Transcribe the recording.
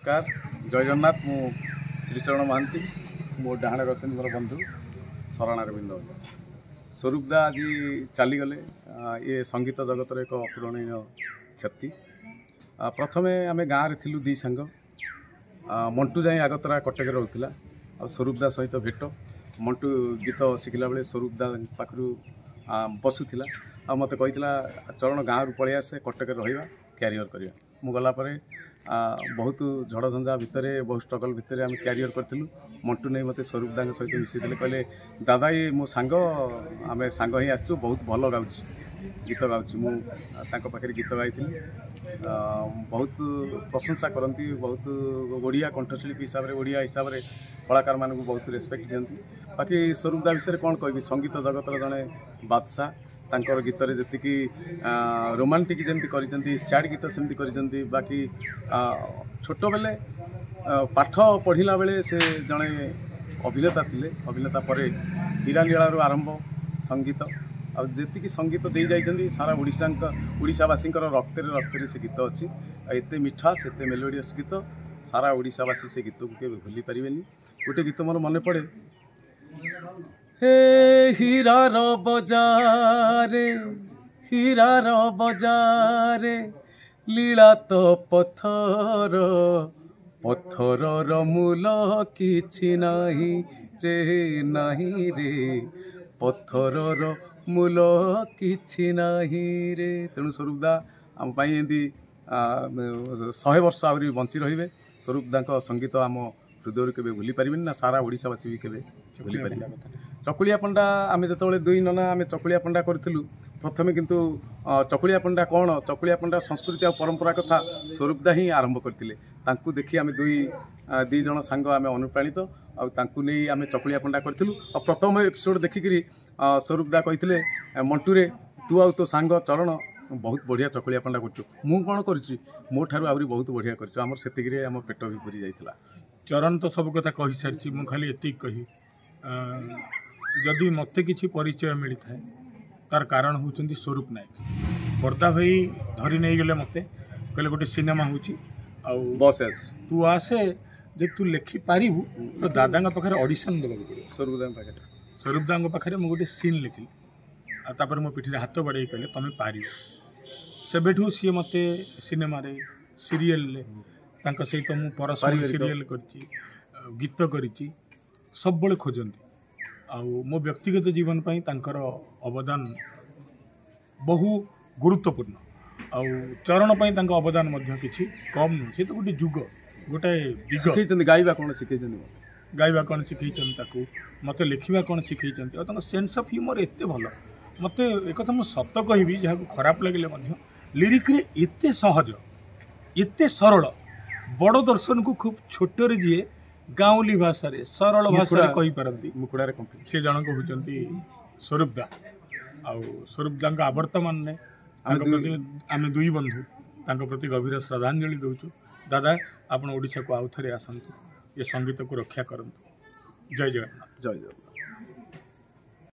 नमस्कार जय जगन्नाथ मु श्रीचरण महांती मो डाणे अच्छा मोर बंधु शरण अरविंद स्वरूपदा आज चलीगले ये संगीत जगतर एक अपूरणीय क्षति। प्रथम आम गाँव में थिलु दी सांग मंटू जाए आगतरा कटक रोला स्वरूपदा सहित भेट मंटू गीत शिखला बेले स्वरूपदा पाखु बसुला आ मत कही चरण गाँव रू पलि आसे कटक रहा क्यारियर करवा मु गलापर बहुत झड़ झंझा भितर बहुत स्ट्रगल भितर आम क्यारियर करूँ। मंटू नहीं मत स्वरूपदा सहित मिसईदे कहले दादा ये मो सांग आम सांग ही आसु बहुत भल गाँव गीत गाँची मुझे गीत गाई बहुत प्रशंसा करती बहुत ओडिया कंठशिल्पी हिसाब से ओडिया हिसाब से कलाकार मान बहुत रेस्पेक्ट दिखती। बाकी स्वरूपदा विषय कौन कह संगीत जगतर जड़े बादशाह तांकर गीत जी रोमांटिक जमी कर सैड गीत सेमती कर बाकी छोट बेले पाठ पढ़ला बेले से जड़े अभिनेता थिले अभिनेता पर हीरा लीलारू आरंभ संगीत आती संगीत दे जाइए सारा ओडिशावासी रक्त से गीत अच्छी एत मिठास एत मेलोडियस गीत सारा ओडिशावासी से गीत को केवे भूली पारे। गोटे गीत मोर मन पड़े हे हीरार बजारे लीला तो पत्थर पत्थर मूल किछि नाही रे पत्थर मूल किछि नाही रे। तेणु स्वरूपदा आम एमती 100 वर्ष आहरी बंची रही स्वरूपदा संगीत आम हृदय के भूली पारे ना सारा ओडिशावासी भी केवे भूली पारे। चकुलिया पंडा आम जो दुई नना आम चकुलिया पंडा करूँ प्रथम किंतु चकुलिया पंडा कौन चकुलिया पंडा संस्कृति और परंपरा कथा स्वरूपदा ही आरंभ करते देखी आम दी जन सांग आम अनुप्राणित नहीं आम चकुलिया पंडा करूँ और प्रथम एपिसोड देखिकी स्वरूपदा कहते मंटू रे तू आ तो सांग चरण बहुत बढ़िया चकुलिया पंडा कर कौन कर मो ठार आहरी बहुत बढ़िया करम से आम पेट भी पूरी जाइला। चरण तो सब कथा कही सारी मु खाली एतिक कही जदि मत किसी परिचय मिलता है तार कारण होती स्वरूप नायक बर्दा भाई धरी नहीं गले मत कहले गोटे सिनेमा हो तू आसे जे तू लिखि पारू तो दादा पाखे ऑडिशन देवा पड़े स्वरूपदा पाखे मुझे गोटे सीन लिखिली मो पिठी हाथ बढ़े कहले तुम पार सेबेठू सी मत सिनेमा सीरियल सहित मु परस्पर सीरियल करची गीत करिची सब बड़े खोजती आउ मो व्यक्तिगत जीवन पाई तांकर अवदान बहु गुरुत्वपूर्ण आउ चरण पाई तांका अवदान मध्य किछि कम नु से तो गोटे जुग गोटे दिग गाइबा कौन शिखे गाइबा कौन शिखे मत लिखा कौन शिखे और सेन्स ऑफ ह्यूमर एते भल मत एक मु सत कहबी जहाँ खराब लगे लिरिक रे एते सहज एते सरल बड़ दर्शन को खूब छोटे जी गाँवली भाषा सरल भाषा कही पारती मुकुड़ारे से जनक होती स्वरूपदा स्वरूपदा आवर्तमान आम दुई बंधु प्रति गभीर श्रद्धांजलि दौचु। दादा आपण ओडिशा को आउ थे आसतु ये संगीत को रक्षा करंतु। जय जगन्नाथ। जय जगन्नाथ।